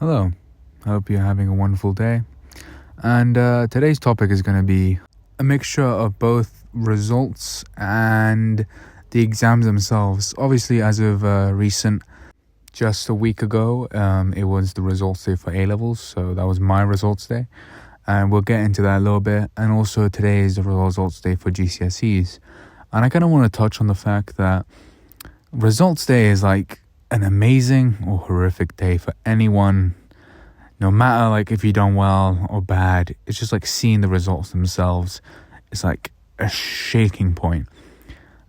Hello, I hope you're having a wonderful day. And today's topic is going to be a mixture of both results and the exams themselves. Obviously, as of recent, just a week ago, it was the results day for A levels, so that was my results day. And we'll get into that a little bit. And also, today is the results day for GCSEs. And I kind of want to touch on the fact that results day is like an amazing or horrific day for anyone, no matter like if you've done well or bad. It's just like seeing the results themselves. It's like a shaking point.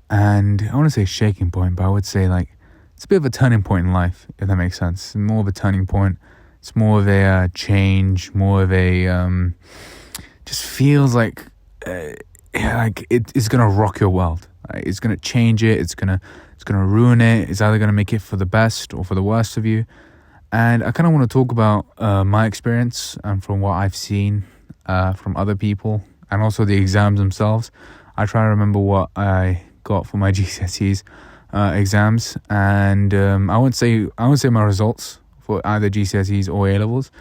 And I want to say shaking point, but I would say like it's a bit of a turning point in life, if that makes sense. More of a turning point. It's more of a change, more of a just feels like it's gonna rock your world. It's gonna change it. It's gonna ruin it. It's either gonna make it for the best or for the worst of you. And I kind of want to talk about my experience and from what I've seen from other people, and also the exams themselves. I try to remember what I got for my GCSEs exams, and I won't say my results for either GCSEs or A levels,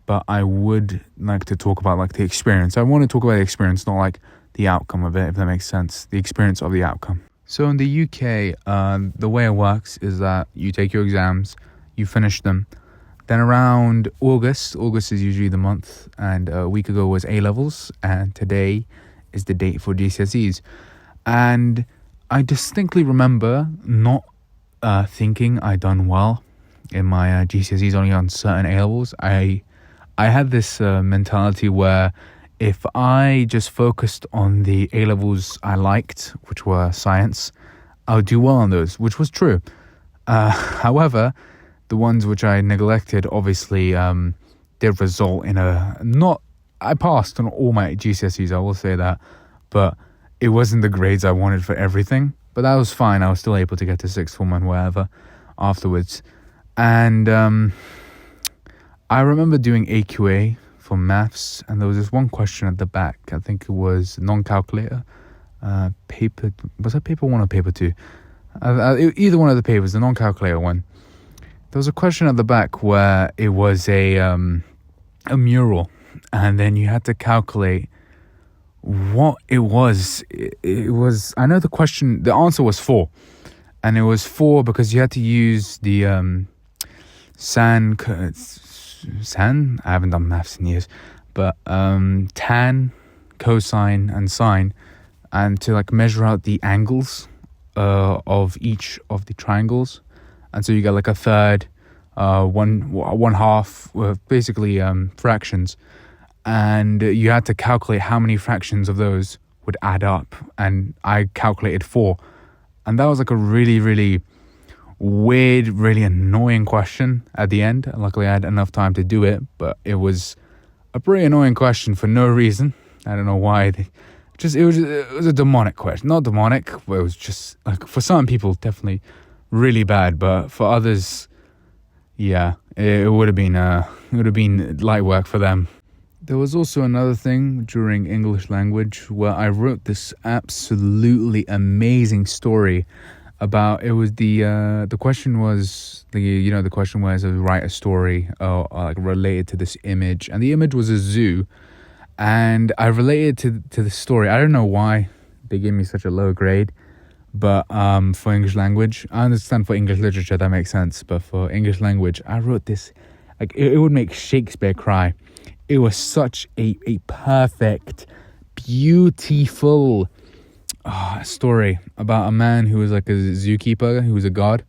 but I would like to talk about like the experience. I want to talk about the experience, not like the outcome of it, if that makes sense. The experience of the outcome. So in the UK, the way it works is that you take your exams, you finish them. Then around August is usually the month, and a week ago was A levels, and today is the date for GCSEs. And I distinctly remember not thinking I done well in my GCSEs, only on certain A levels. I had this mentality where if I just focused on the A levels I liked, which were science, I would do well on those, which was true. However, the ones which I neglected obviously did result in I passed on all my GCSEs, I will say that, but it wasn't the grades I wanted for everything. But that was fine. I was still able to get to sixth form and wherever afterwards. And I remember doing AQA for maths, and there was this one question at the back. I think it was non-calculator. Paper, was that paper 1 or paper 2? Either one of the papers, the non-calculator one. There was a question at the back where it was a mural, and then you had to calculate what it was. It was, I know the answer was 4, and it was 4 because you had to use the san. I haven't done maths in years, but tan, cosine, and sine, and to like measure out the angles of each of the triangles. And so you get like a third, one half, basically fractions. And you had to calculate how many fractions of those would add up. And I calculated 4. And that was like a really, really weird, really annoying question at the end. Luckily, I had enough time to do it. But it was a pretty annoying question for no reason. I don't know why. It was a demonic question. Not demonic, but it was just like, for some people, definitely really bad, but for others, yeah, it would have been light work for them. There was also another thing during English language where I wrote this absolutely amazing story about, it was the question was the question was to write a story like related to this image, and the image was a zoo, and I related to the story. I don't know why they gave me such a low grade. But for English language, I understand for English literature that makes sense. But for English language, I wrote this, like it would make Shakespeare cry. It was such a perfect, beautiful story about a man who was like a zookeeper, who was a god,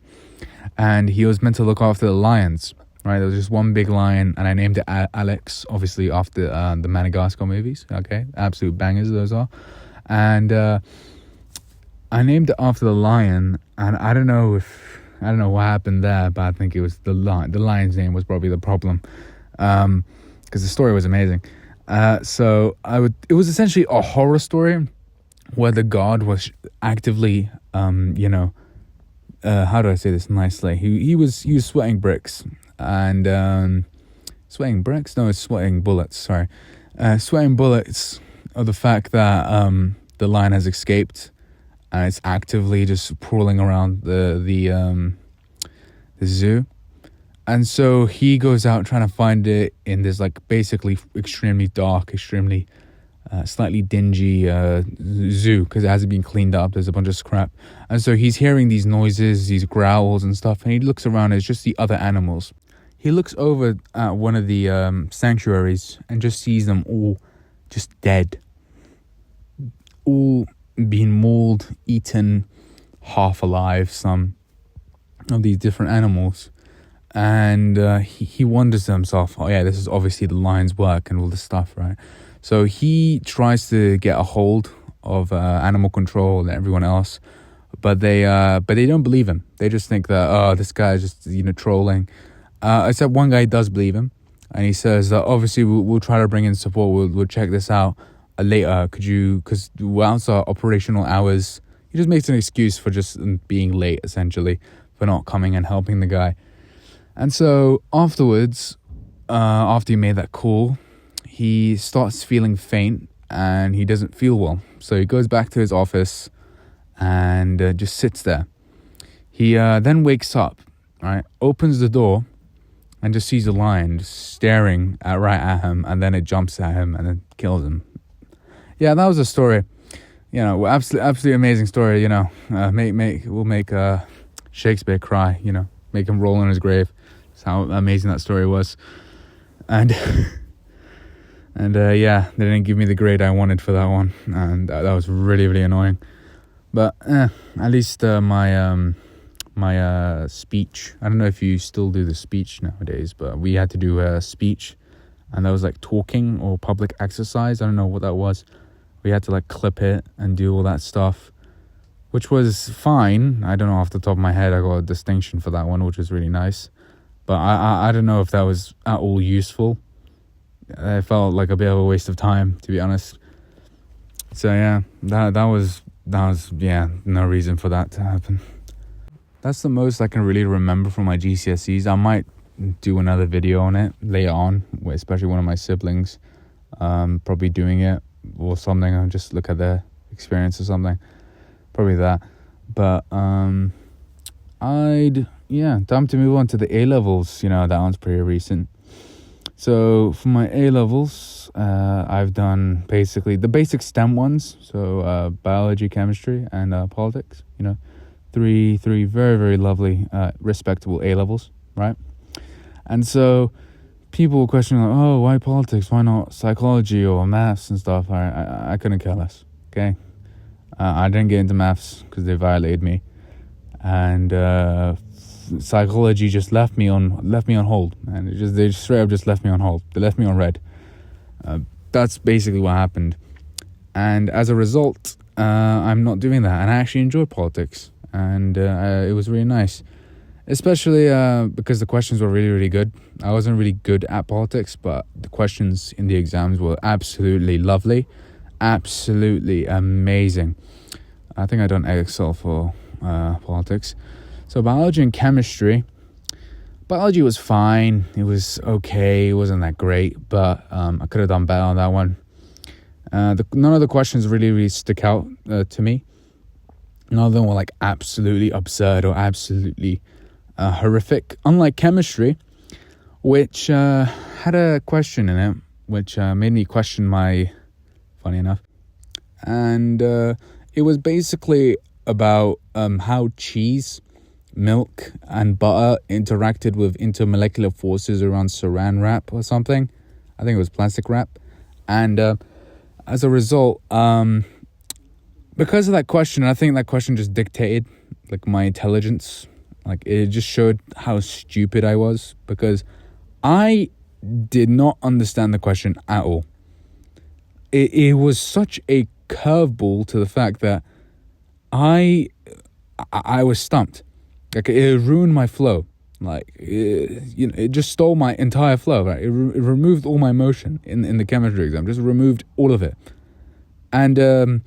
and he was meant to look after the lions. Right, there was just one big lion, and I named it Alex, obviously after the Madagascar movies. Okay, absolute bangers those are, and I named it after the lion, and I don't know what happened there, but I think it was the lion's name was probably the problem, because the story was amazing. So it was essentially a horror story where the god was actively, how do I say this nicely? He was sweating bricks and sweating bricks. No, it's sweating bullets. Sorry, sweating bullets of the fact that the lion has escaped. And it's actively just prowling around the zoo. And so he goes out trying to find it in this like basically extremely dark, extremely slightly dingy zoo, because it hasn't been cleaned up. There's a bunch of scrap. And so he's hearing these noises, these growls and stuff, and he looks around, it's just the other animals. He looks over at one of the sanctuaries and just sees them all just dead. All being mauled, eaten, half alive, some of these different animals. And he wonders to himself, oh yeah, this is obviously the lion's work and all this stuff, right? So he tries to get a hold of animal control and everyone else, but they don't believe him. They just think that, oh, this guy is just, trolling. Except one guy does believe him, and he says that obviously we'll try to bring in support. We'll check this out later. Could you? Because once our operational hours, he just makes an excuse for just being late, essentially, for not coming and helping the guy. And so afterwards, after he made that call, he starts feeling faint and he doesn't feel well. So he goes back to his office and just sits there. He then wakes up, right? Opens the door and just sees a lion just staring right at him, and then it jumps at him and then kills him. Yeah, that was a story. Absolutely amazing story. We'll make Shakespeare cry. Make him roll in his grave. That's how amazing that story was. And and they didn't give me the grade I wanted for that one, and that was really, really annoying. But at least my speech, I don't know if you still do the speech nowadays, but we had to do a speech, and that was like talking or public exercise. I don't know what that was. We had to like clip it and do all that stuff, which was fine. I don't know, off the top of my head, I got a distinction for that one, which was really nice. But I don't know if that was at all useful. It felt like a bit of a waste of time, to be honest. So yeah, that was no reason for that to happen. That's the most I can really remember from my GCSEs. I might do another video on it later on, especially one of my siblings probably doing it or something. I'll just look at their experience or something. Probably that. But time to move on to the A-levels. That one's pretty recent. So for my A-levels, I've done basically the basic STEM ones. So biology, chemistry, and politics. Three very, very lovely, respectable A-levels, right? And so people were questioning, like, oh, why politics? Why not psychology or maths and stuff? I couldn't care less, okay? I didn't get into maths because they violated me. And psychology just left me on hold. And they straight up just left me on hold. They left me on red. That's basically what happened. And as a result, I'm not doing that. And I actually enjoy politics. And it was really nice, especially because the questions were really, really good. I wasn't really good at politics, but the questions in the exams were absolutely lovely, absolutely amazing. I think I done Excel for politics. So biology and chemistry. Biology was fine. It was okay. It wasn't that great, but I could have done better on that one. None of the questions really, really stick out to me. None of them were like absolutely absurd or absolutely horrific. Unlike chemistry, which had a question in it, which made me question funny enough. And it was basically about how cheese, milk, and butter interacted with intermolecular forces around saran wrap or something. I think it was plastic wrap. And as a result, because of that question, I think that question just dictated like my intelligence. Like it just showed how stupid I was, because I did not understand the question at all. It was such a curveball to the fact that I was stumped. Like it ruined my flow. Like it just stole my entire flow. Right? It removed all my emotion in the chemistry exam. Just removed all of it. And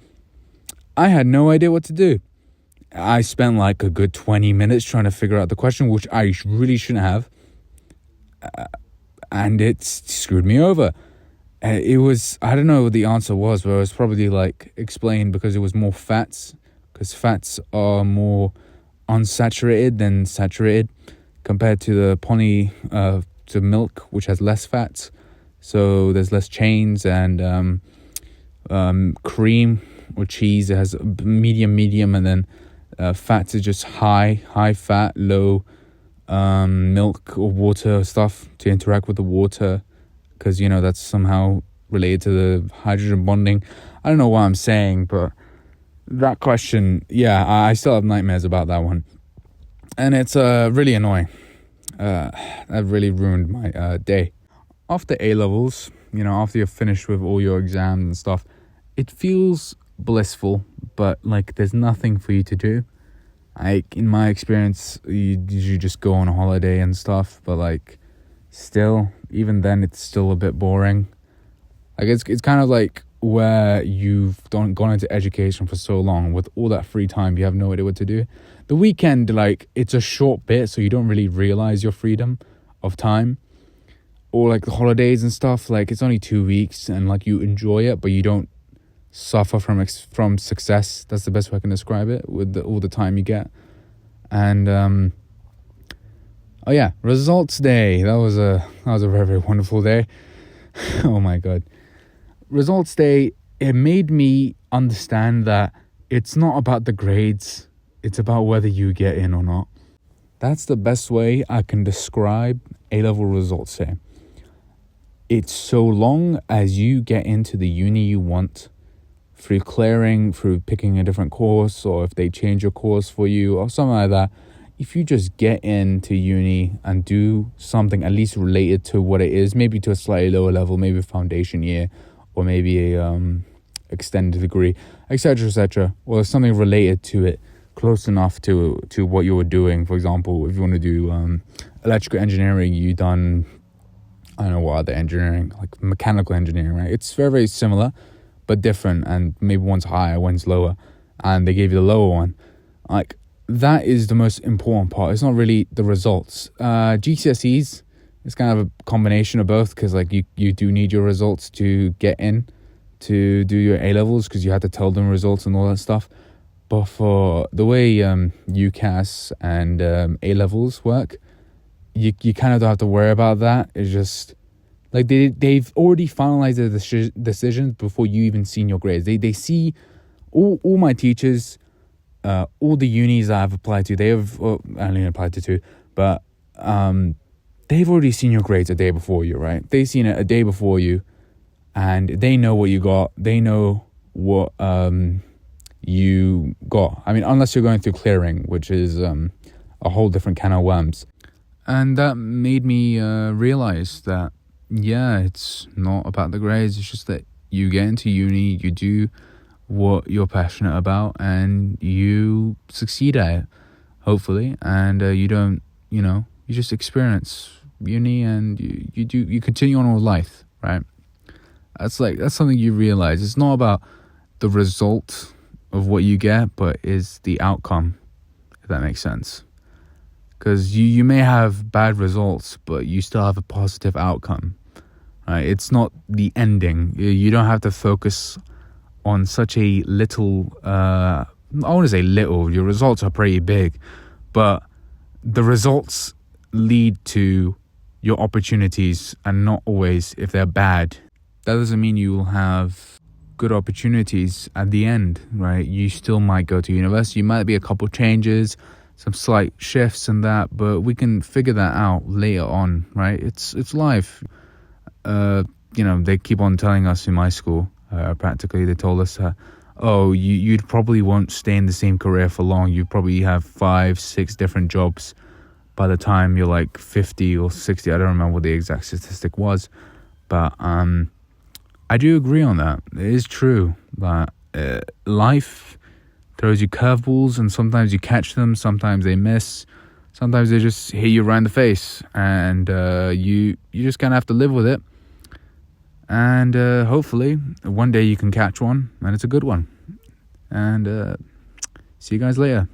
I had no idea what to do. I spent like a good 20 minutes trying to figure out the question, which I really shouldn't have. And it screwed me over. It was, I don't know what the answer was, but it was probably like explained because it was more fats, because fats are more unsaturated than saturated. compared to the poly to milk, which has less fats. So there's less chains, and cream or cheese, it has medium, and then fats are just high fat, low milk or water stuff to interact with the water, because that's somehow related to the hydrogen bonding. I don't know what I'm saying, but that question, yeah, I still have nightmares about that one, and it's really annoying. That really ruined my day. After A levels, after you're finished with all your exams and stuff, it feels blissful, but like there's nothing for you to do. Like in my experience, you just go on a holiday and stuff, but like still, even then, it's still a bit boring. Like it's kind of like where you've gone into education for so long, with all that free time, you have no idea what to do. The weekend, like, it's a short bit, so you don't really realize your freedom of time. Or like the holidays and stuff, like it's only 2 weeks, and like you enjoy it, but you don't suffer from success. That's the best way I can describe it, with all the time you get. And oh yeah, results day. That was a very, very wonderful day. Oh my god. Results day, it made me understand that it's not about the grades, it's about whether you get in or not. That's the best way I can describe A-level results day. It's so long as you get into the uni you want, through clearing, through picking a different course, or if they change your course for you or something like that. If you just get into uni and do something at least related to what it is, maybe to a slightly lower level, maybe a foundation year, or maybe a extended degree, etc., or something related to it, close enough to what you were doing. For example, if you want to do electrical engineering, you done, I don't know what other engineering, like mechanical engineering, right? It's very, very similar, but different, and maybe one's higher, one's lower, and they gave you the lower one. Like, that is the most important part. It's not really the results. GCSEs, it's kind of a combination of both, because like you do need your results to get in to do your A-levels, because you have to tell them results and all that stuff. But for the way UCAS and A-levels work, you kind of don't have to worry about that. It's just like they've already finalized the decisions before you even seen your grades. They see all my teachers, all the unis that I've applied to. I only applied to 2, but they've already seen your grades a day before you, right? They've seen it a day before you, and they know what you got. They know what you got. I mean, unless you're going through clearing, which is a whole different can of worms. And that made me realize that, yeah, it's not about the grades. It's just that you get into uni, you do what you're passionate about, and you succeed at it, hopefully. And you don't, you just experience uni, and you continue on with life, right? That's something you realize. It's not about the result of what you get, but is the outcome, if that makes sense. Because you may have bad results, but you still have a positive outcome, right? It's not the ending. You don't have to focus on such a little, I want to say little, your results are pretty big, but the results lead to your opportunities, and not always if they're bad. That doesn't mean you will have good opportunities at the end, right? You still might go to university, you might be a couple changes, some slight shifts and that, but we can figure that out later on, right? It's life. They keep on telling us in my school, practically, they told us that, you probably won't stay in the same career for long. You probably have 5-6 different jobs by the time you're like 50 or 60. I don't remember what the exact statistic was, but I do agree on that. It is true that life throws you curveballs, and sometimes you catch them, sometimes they miss, sometimes they just hit you right in the face, and you just kind of have to live with it. And hopefully one day you can catch one, and it's a good one. And see you guys later.